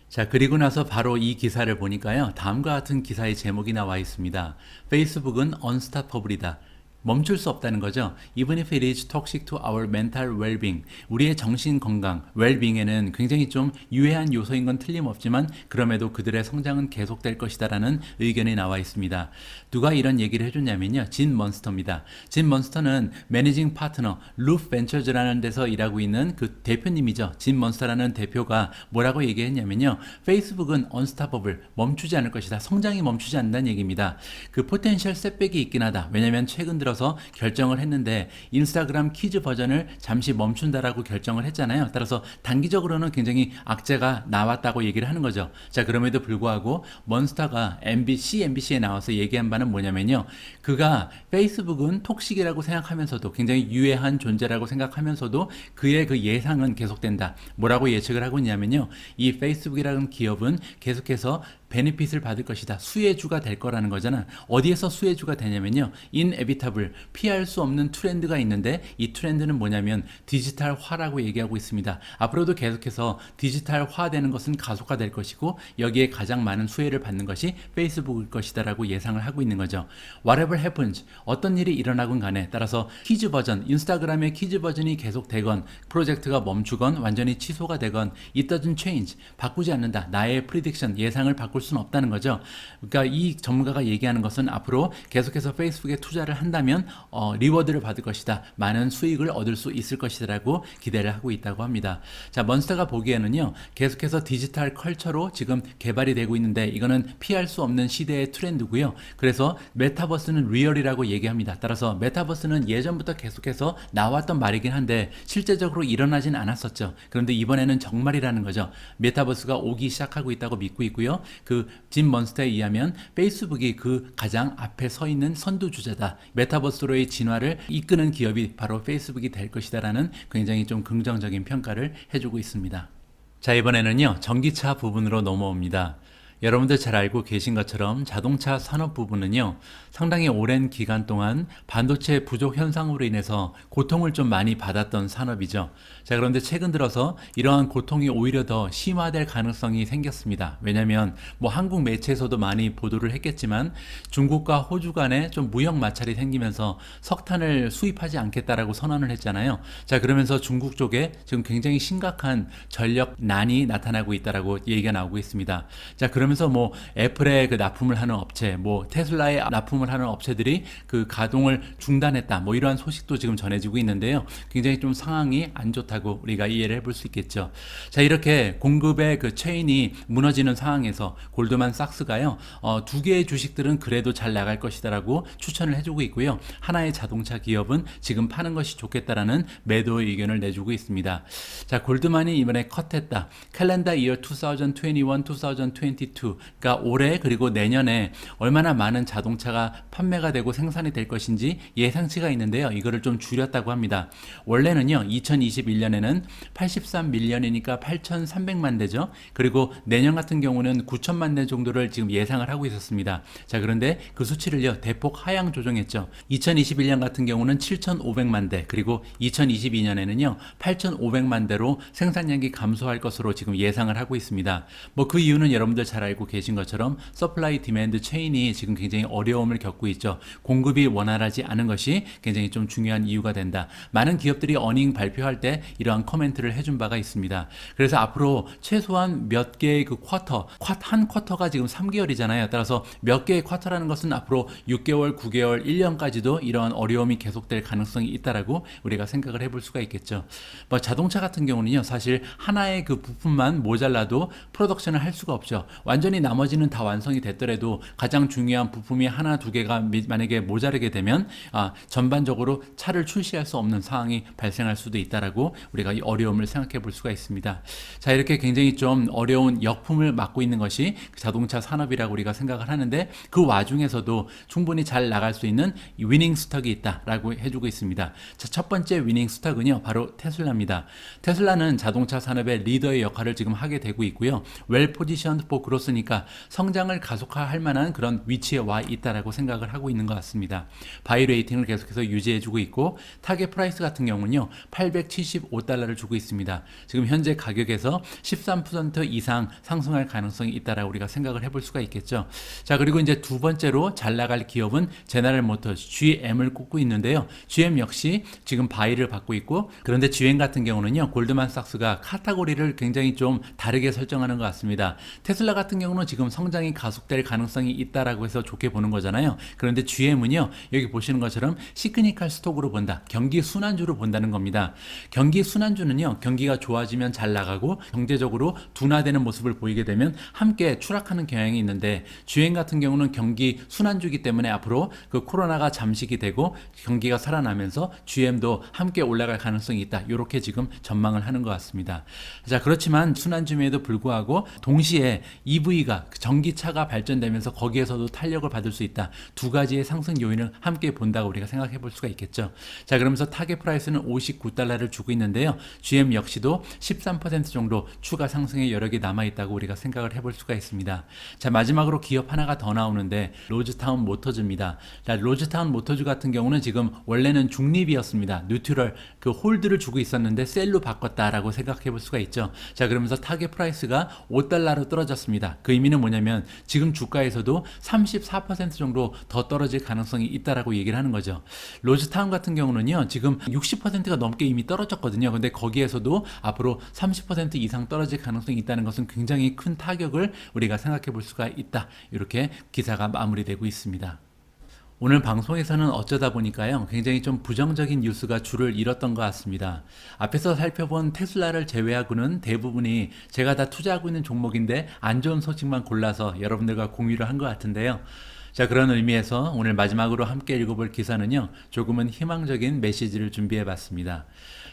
자, 그리고 나서 바로 이 기사를 보니까요. 다음과 같은 기사의 제목이 나와 있습니다. 페이스북은 unstoppable이다. 멈출 수 없다는 거죠. Even if it is toxic to our mental well-being. 우리의 정신 건강, well-being에는 굉장히 좀 유해한 요소인 건 틀림없지만 그럼에도 그들의 성장은 계속될 것이다라는 의견이 나와 있습니다. 누가 이런 얘기를 해줬냐면요. 진 먼스터입니다. 진 먼스터는 매니징 파트너 루프 벤처즈라는 데서 일하고 있는 그 대표님이죠. 진 먼스터라는 대표가 뭐라고 얘기했냐면요. 페이스북은 unstoppable, 멈추지 않을 것이다. 성장이 멈추지 않는다는 얘기입니다. 그 포텐셜 셋백이 있긴 하다. 왜냐하면 최근 들어서 결정을 했는데 인스타그램 키즈 버전을 잠시 멈춘다라고 결정을 했잖아요. 따라서 단기적으로는 굉장히 악재가 나왔다고 얘기를 하는 거죠. 자, 그럼에도 불구하고 먼스터가 CNBC에 나와서 얘기한 바는 뭐냐면요. 그가 페이스북은 톡식이라고 생각하면서도 굉장히 유해한 존재라고 생각하면서도 그의 그 예상은 계속된다. 뭐라고 예측을 하고 있냐면요. 이 페이스북이라는 기업은 계속해서 베네핏을 받을 것이다. 수혜주가 될 거라는 거잖아. 어디에서 수혜주가 되냐면요. inevitable, 피할 수 없는 트렌드가 있는데 이 트렌드는 뭐냐면 디지털화라고 얘기하고 있습니다. 앞으로도 계속해서 디지털화되는 것은 가속화될 것이고 여기에 가장 많은 수혜를 받는 것이 페이스북일 것이다라고 예상을 하고 있는 거죠. Whatever happens, 어떤 일이 일어나건 간에 따라서 키즈 버전, 인스타그램의 키즈 버전이 계속되건 프로젝트가 멈추건 완전히 취소가 되건 it doesn't change, 바꾸지 않는다. 나의 프리딕션, 예상을 바꿀 수는 없다는 거죠. 그러니까 이 전문가가 얘기하는 것은 앞으로 계속해서 페이스북에 투자를 한다면 리워드를 받을 것이다. 많은 수익을 얻을 수 있을 것이라고 기대를 하고 있다고 합니다. 자, 먼스터가 보기에는요. 계속해서 디지털 컬처로 지금 개발이 되고 있는데 이거는 피할 수 없는 시대의 트렌드고요. 그래서 메타버스는 리얼이라고 얘기합니다. 따라서 메타버스는 예전부터 계속해서 나왔던 말이긴 한데 실제적으로 일어나진 않았었죠. 그런데 이번에는 정말이라는 거죠. 메타버스가 오기 시작하고 있다고 믿고 있고요. 그 진 먼스터에 의하면 페이스북이 그 가장 앞에 서 있는 선두주자다. 메타버스로의 진화를 이끄는 기업이 바로 페이스북이 될 것이다라는 굉장히 좀 긍정적인 평가를 해주고 있습니다. 자, 이번에는요. 전기차 부분으로 넘어옵니다. 여러분들 잘 알고 계신 것처럼 자동차 산업 부분은요. 상당히 오랜 기간 동안 반도체 부족 현상으로 인해서 고통을 좀 많이 받았던 산업이죠. 자, 그런데 최근 들어서 이러한 고통이 오히려 더 심화될 가능성이 생겼습니다. 왜냐하면 뭐 한국 매체에서도 많이 보도를 했겠지만 중국과 호주 간에 좀 무역 마찰이 생기면서 석탄을 수입하지 않겠다라고 선언을 했잖아요. 자, 그러면서 중국 쪽에 지금 굉장히 심각한 전력 난이 나타나고 있다라고 얘기가 나오고 있습니다. 자, 그러면서 뭐 애플에 그 납품을 하는 업체, 뭐 테슬라에 납품을 하는 업체들이 그 가동을 중단했다. 뭐 이러한 소식도 지금 전해지고 있는데요. 굉장히 좀 상황이 안 좋다고 우리가 이해를 해볼 수 있겠죠. 자, 이렇게 공급의 그 체인이 무너지는 상황에서 골드만삭스가요, 두 개의 주식들은 그래도 잘 나갈 것이다라고 추천을 해주고 있고요. 하나의 자동차 기업은 지금 파는 것이 좋겠다라는 매도의 의견을 내주고 있습니다. 자, 골드만이 이번에 컷했다. 캘린더 이어 2021, 2022 2022, 그러니까 올해 그리고 내년에 얼마나 많은 자동차가 판매가 되고 생산이 될 것인지 예상치가 있는데요. 이거를 좀 줄였다고 합니다. 원래는요, 2021년에는 83밀리언이니까 8,300만 대죠. 그리고 내년 같은 경우는 9천만 대 정도를 지금 예상을 하고 있었습니다. 자, 그런데 그 수치를요, 대폭 하향 조정했죠. 2021년 같은 경우는 7,500만 대, 그리고 2022년에는요, 8,500만 대로 생산량이 감소할 것으로 지금 예상을 하고 있습니다. 뭐 그 이유는 여러분들 잘 알고 계신 것처럼 서플라이 디맨드 체인이 지금 굉장히 어려움을 겪고 있죠. 공급이 원활하지 않은 것이 굉장히 좀 중요한 이유가 된다. 많은 기업들이 어닝 발표할 때 이러한 코멘트를 해준 바가 있습니다. 그래서 앞으로 최소한 몇 개의 그 한 쿼터가 지금 3개월이잖아요. 따라서 몇 개의 쿼터라는 것은 앞으로 6개월, 9개월, 1년까지도 이러한 어려움이 계속될 가능성이 있다라고 우리가 생각을 해볼 수가 있겠죠. 뭐 자동차 같은 경우는요, 사실 하나의 그 부품만 모자라도 프로덕션을 할 수가 없죠. 완전히 나머지는 다 완성이 됐더라도 가장 중요한 부품이 하나, 두 개가 만약에 모자르게 되면 전반적으로 차를 출시할 수 없는 상황이 발생할 수도 있다라고 우리가 이 어려움을 생각해 볼 수가 있습니다. 자, 이렇게 굉장히 좀 어려운 역품을 맡고 있는 것이 자동차 산업이라고 우리가 생각을 하는데, 그 와중에서도 충분히 잘 나갈 수 있는 위닝 스톡이 있다라고 해주고 있습니다. 자, 첫 번째 위닝 스톡은요, 바로 테슬라입니다. 테슬라는 자동차 산업의 리더의 역할을 지금 하게 되고 있고요. 웰 포지션드 포 그로스니까 성장을 가속화할 만한 그런 위치에 와 있다라고 생각을 하고 있는 것 같습니다. 바이 레이팅을 계속해서 유지해주고 있고, 타겟 프라이스 같은 경우는요, 875달러를 주고 있습니다. 지금 현재 가격에서 13% 이상 상승할 가능성이 있다라고 우리가 생각을 해볼 수가 있겠죠. 자, 그리고 이제 두 번째로 잘 나갈 기업은 제너럴 모터스 GM을 꼽고 있는데요. GM 역시 지금 바이를 받고 있고, 그런데 GM 같은 경우는요, 골드만삭스가 카테고리를 굉장히 좀 다르게 설정하는 것 같습니다. 테슬라 같은 경우는 지금 성장이 가속될 가능성이 있다라고 해서 좋게 보는 거잖아요. 그런데 GM은요, 여기 보시는 것처럼 시크니컬 스톡으로 본다. 경기 순환주로 본다는 겁니다. 경기 순환주는요, 경기가 좋아지면 잘 나가고 경제적으로 둔화되는 모습을 보이게 되면 함께 추락하는 경향이 있는데, GM 같은 경우는 경기 순환주기 때문에 앞으로 그 코로나가 잠식이 되고 경기가 살아나면서 GM도 함께 올라갈 가능성이 있다. 이렇게 지금 전망을 하는 것 같습니다. 자, 그렇지만 순환주임에도 불구하고 동시에 EV가 전기차가 발전되면서 거기에서도 탄력을 받을 수 있다. 두 가지의 상승 요인을 함께 본다고 우리가 생각해 볼 수가 있겠죠. 자, 그러면서 타겟 프라이스는 59달러를 주고 있는데요. GM 역시도 13% 정도 추가 상승의 여력이 남아있다고 우리가 생각을 해볼 수가 있습니다. 자, 마지막으로 기업 하나가 더 나오는데 로즈타운 모터즈입니다. 자, 로즈타운 모터즈 같은 경우는 지금 원래는 중립이었습니다. 뉴트럴 그 홀드를 주고 있었는데 셀로 바꿨다라고 생각해 볼 수가 있죠. 자, 그러면서 타겟 프라이스가 5달러로 떨어졌습니다. 그 의미는 뭐냐면 지금 주가에서도 34% 정도 더 떨어질 가능성이 있다라고 얘기를 하는 거죠. 로즈타운 같은 경우는요, 지금 60%가 넘게 이미 떨어졌거든요. 근데 거기에서도 앞으로 30% 이상 떨어질 가능성이 있다는 것은 굉장히 큰 타격을 우리가 생각해 볼 수가 있다. 이렇게 기사가 마무리되고 있습니다. 오늘 방송에서는 어쩌다 보니까요, 굉장히 좀 부정적인 뉴스가 줄을 잃었던 것 같습니다. 앞에서 살펴본 테슬라를 제외하고는 대부분이 제가 다 투자하고 있는 종목인데 안 좋은 소식만 골라서 여러분들과 공유를 한 것 같은데요. 자, 그런 의미에서 오늘 마지막으로 함께 읽어볼 기사는요, 조금은 희망적인 메시지를 준비해 봤습니다.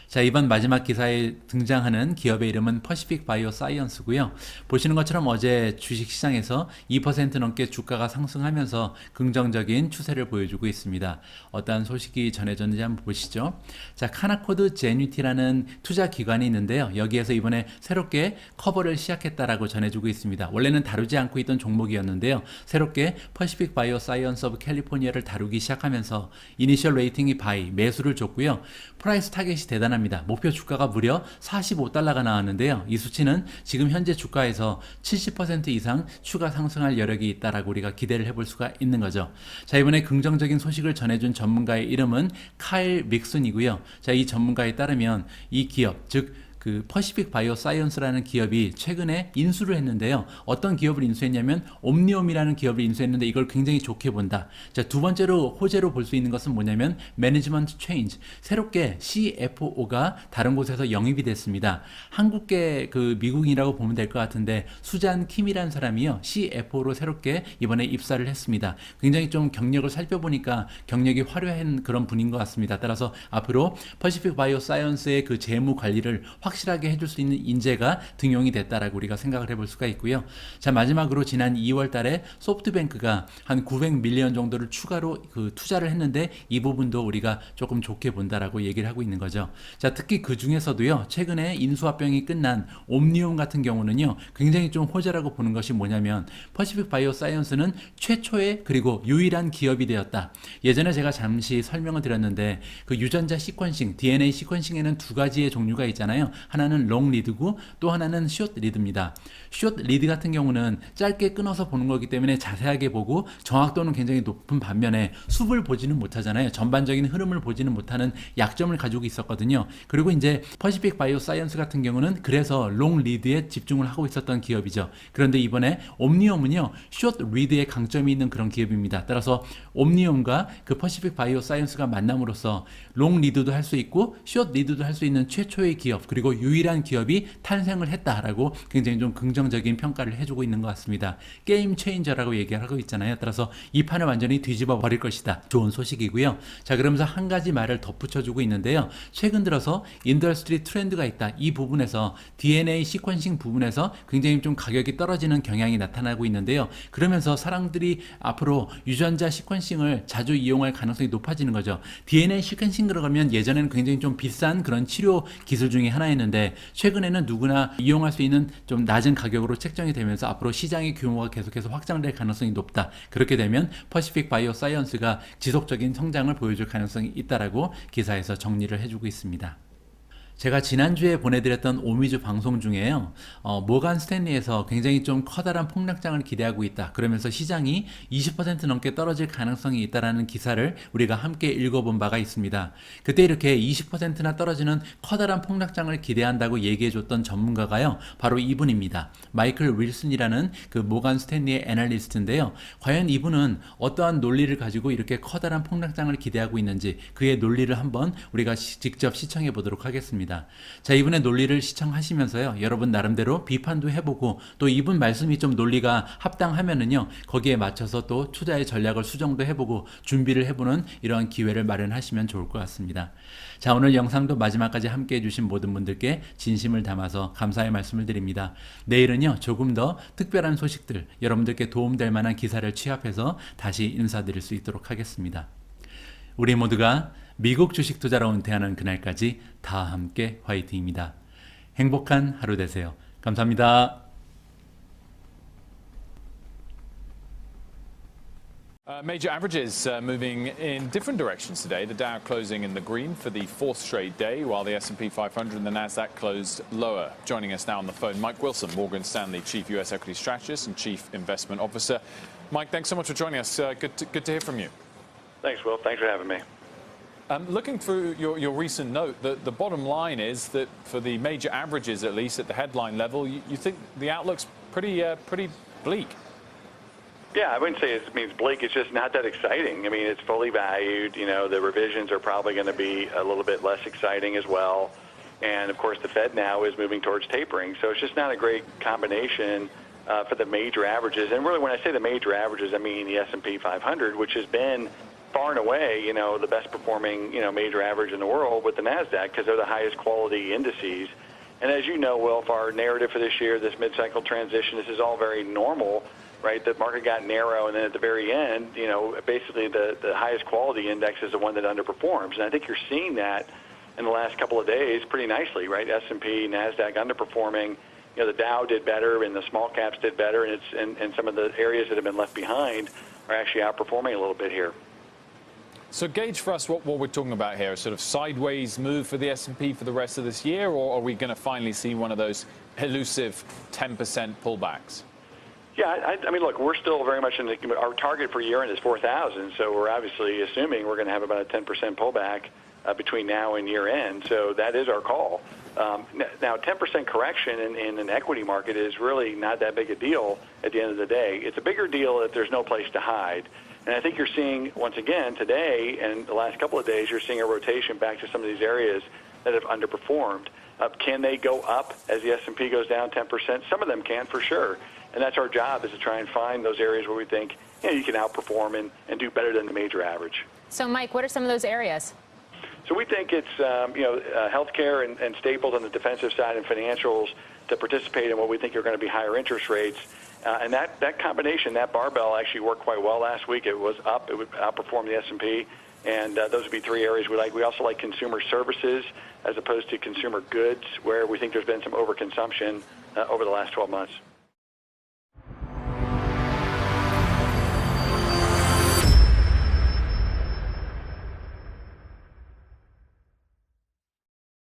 자, 이번 마지막 기사에 등장하는 기업의 이름은 퍼시픽 바이오 사이언스고요. 보시는 것처럼 어제 주식시장에서 2% 넘게 주가가 상승하면서 긍정적인 추세를 보여주고 있습니다. 어떠한 소식이 전해졌는지 한번 보시죠. 자, 카나코드 제뉴티라는 투자 기관이 있는데요. 여기에서 이번에 새롭게 커버를 시작했다라고 전해주고 있습니다. 원래는 다루지 않고 있던 종목이었는데요. 새롭게 퍼시픽 바이오 사이언스 오브 캘리포니아를 다루기 시작하면서 이니셜 레이팅이 바이, 매수를 줬고요. 프라이스 타겟이 대단합니다. 목표 주가가 무려 45달러가 나왔는데요. 이 수치는 지금 현재 주가에서 70% 이상 추가 상승할 여력이 있다라고 우리가 기대를 해볼 수가 있는 거죠. 자, 이번에 긍정적인 소식을 전해준 전문가의 이름은 카일 믹슨이고요. 자, 이 전문가에 따르면 이 기업, 즉 그 퍼시픽 바이오 사이언스라는 기업이 최근에 인수를 했는데요. 어떤 기업을 인수했냐면 옴니옴이라는 기업을 인수했는데 이걸 굉장히 좋게 본다. 자, 두 번째로 호재로 볼 수 있는 것은 뭐냐면 매니지먼트 체인지. 새롭게 CFO가 다른 곳에서 영입이 됐습니다. 한국계 그 미국인이라고 보면 될 것 같은데 수잔 킴이라는 사람이요, CFO로 새롭게 이번에 입사를 했습니다. 굉장히 좀 경력을 살펴보니까 경력이 화려한 그런 분인 것 같습니다. 따라서 앞으로 퍼시픽 바이오 사이언스의 그 재무 관리를 확실히 확실하게 해줄 수 있는 인재가 등용이 됐다라고 우리가 생각을 해볼 수가 있고요. 자, 마지막으로 지난 2월 달에 소프트뱅크가 한 900밀리언 정도를 추가로 그 투자를 했는데 이 부분도 우리가 조금 좋게 본다라고 얘기를 하고 있는 거죠. 자, 특히 그 중에서도요, 최근에 인수합병이 끝난 옴니움 같은 경우는요, 굉장히 좀 호재라고 보는 것이 뭐냐면 퍼시픽 바이오 사이언스는 최초의 그리고 유일한 기업이 되었다. 예전에 제가 잠시 설명을 드렸는데 그 유전자 시퀀싱, DNA 시퀀싱에는 두 가지의 종류가 있잖아요. 하나는 롱 리드고 또 하나는 숏 리드입니다. 숏 리드 같은 경우는 짧게 끊어서 보는 거기 때문에 자세하게 보고 정확도는 굉장히 높은 반면에 숲을 보지는 못하잖아요. 전반적인 흐름을 보지는 못하는 약점을 가지고 있었거든요. 그리고 이제 퍼시픽 바이오 사이언스 같은 경우는 그래서 롱 리드에 집중을 하고 있었던 기업이죠. 그런데 이번에 옴니움은요, 숏 리드에 강점이 있는 그런 기업입니다. 따라서 옴니움과 그 퍼시픽 바이오 사이언스가 만남으로써 롱 리드도 할 수 있고 숏 리드도 할 수 있는 최초의 기업 그리고 유일한 기업이 탄생을 했다라고 굉장히 좀 긍정적인 평가를 해주고 있는 것 같습니다. 게임 체인저라고 얘기를 하고 있잖아요. 따라서 이 판을 완전히 뒤집어 버릴 것이다. 좋은 소식이고요. 자, 그러면서 한 가지 말을 덧붙여주고 있는데요. 최근 들어서 인더스트리 트렌드가 있다. 이 부분에서 DNA 시퀀싱 부분에서 굉장히 좀 가격이 떨어지는 경향이 나타나고 있는데요. 그러면서 사람들이 앞으로 유전자 시퀀싱을 자주 이용할 가능성이 높아지는 거죠. DNA 시퀀싱 들어가면 예전에는 굉장히 좀 비싼 그런 치료 기술 중에 하나였는데 최근에는 누구나 이용할 수 있는 좀 낮은 가격으로 책정이 되면서 앞으로 시장의 규모가 계속해서 확장될 가능성이 높다. 그렇게 되면 퍼시픽 바이오 사이언스가 지속적인 성장을 보여줄 가능성이 있다라고 기사에서 정리를 해주고 있습니다. 제가 지난주에 보내드렸던 오미주 방송 중에요, 모간 스탠리에서 굉장히 좀 커다란 폭락장을 기대하고 있다. 그러면서 시장이 20% 넘게 떨어질 가능성이 있다라는 기사를 우리가 함께 읽어본 바가 있습니다. 그때 이렇게 20%나 떨어지는 커다란 폭락장을 기대한다고 얘기해줬던 전문가가요, 바로 이분입니다. 마이클 윌슨이라는 그 모간 스탠리의 애널리스트인데요. 과연 이분은 어떠한 논리를 가지고 이렇게 커다란 폭락장을 기대하고 있는지 그의 논리를 한번 우리가 직접 시청해 보도록 하겠습니다. 자, 이분의 논리를 시청하시면서요, 여러분 나름대로 비판도 해보고 또 이분 말씀이 좀 논리가 합당하면은요, 거기에 맞춰서 또 투자의 전략을 수정도 해보고 준비를 해보는 이러한 기회를 마련하시면 좋을 것 같습니다. 자, 오늘 영상도 마지막까지 함께 해주신 모든 분들께 진심을 담아서 감사의 말씀을 드립니다. 내일은요, 조금 더 특별한 소식들, 여러분들께 도움될 만한 기사를 취합해서 다시 인사드릴 수 있도록 하겠습니다. 우리 모두가 미국 주식 투자로 은퇴하는 그날까지 다 함께 화이팅입니다. 행복한 하루 되세요. 감사합니다. Major averages moving in different directions today. The Dow closing in the green for the fourth straight day, while the S&P 500 and the Nasdaq closed lower. Joining us now on the phone, Mike Wilson, Morgan Stanley Chief U.S. Equity Strategist and Chief Investment Officer. Mike, thanks so much for joining us. Good to hear from you. Thanks, Will. Thanks for having me. Looking through your recent note, the bottom line is that for the major averages, at least at the headline level, you think the outlook's pretty bleak. Yeah, I wouldn't say it means bleak. It's just not that exciting. I mean, it's fully valued. You know, the revisions are probably going to be a little bit less exciting as well. And, of course, the Fed now is moving towards tapering. So it's just not a great combination for the major averages. And really, when I say the major averages, I mean the S&P 500, which has been far and away, you know, the best performing, you know, major average in the world with the NASDAQ because they're the highest quality indices. And as you know, Will, if our narrative for this year, this mid-cycle transition, this is all very normal, right? The market got narrow, and then at the very end, you know, basically the highest quality index is the one that underperforms. And I think you're seeing that in the last couple of days pretty nicely, right? S&P, NASDAQ underperforming. You know, the Dow did better, and the small caps did better, and some of the areas that have been left behind are actually outperforming a little bit here. So gauge for us what we're talking about here, a sort of sideways move for the S&P for the rest of this year, or are we going to finally see one of those elusive 10% pullbacks? Yeah, I mean, look, we're still very much in our target for year-end is 4,000, so we're obviously assuming we're going to have about a 10% pullback between now and year-end, so that is our call. Now, 10% correction in an equity market is really not that big a deal at the end of the day. It's a bigger deal if there's no place to hide. And I think you're seeing, once again, today and the last couple of days, you're seeing a rotation back to some of these areas that have underperformed. Can they go up as the S&P goes down 10%? Some of them can, for sure. And that's our job, is to try and find those areas where we think, you know, you can outperform and do better than the major average. So, Mike, what are some of those areas? So we think it's healthcare and staples on the defensive side and financials to participate in what we think are going to be higher interest rates. And that combination, that barbell, actually worked quite well last week. It was up. It would outperform the S&P. And those would be three areas we like. We also like consumer services as opposed to consumer goods, where we think there's been some overconsumption over the last 12 months.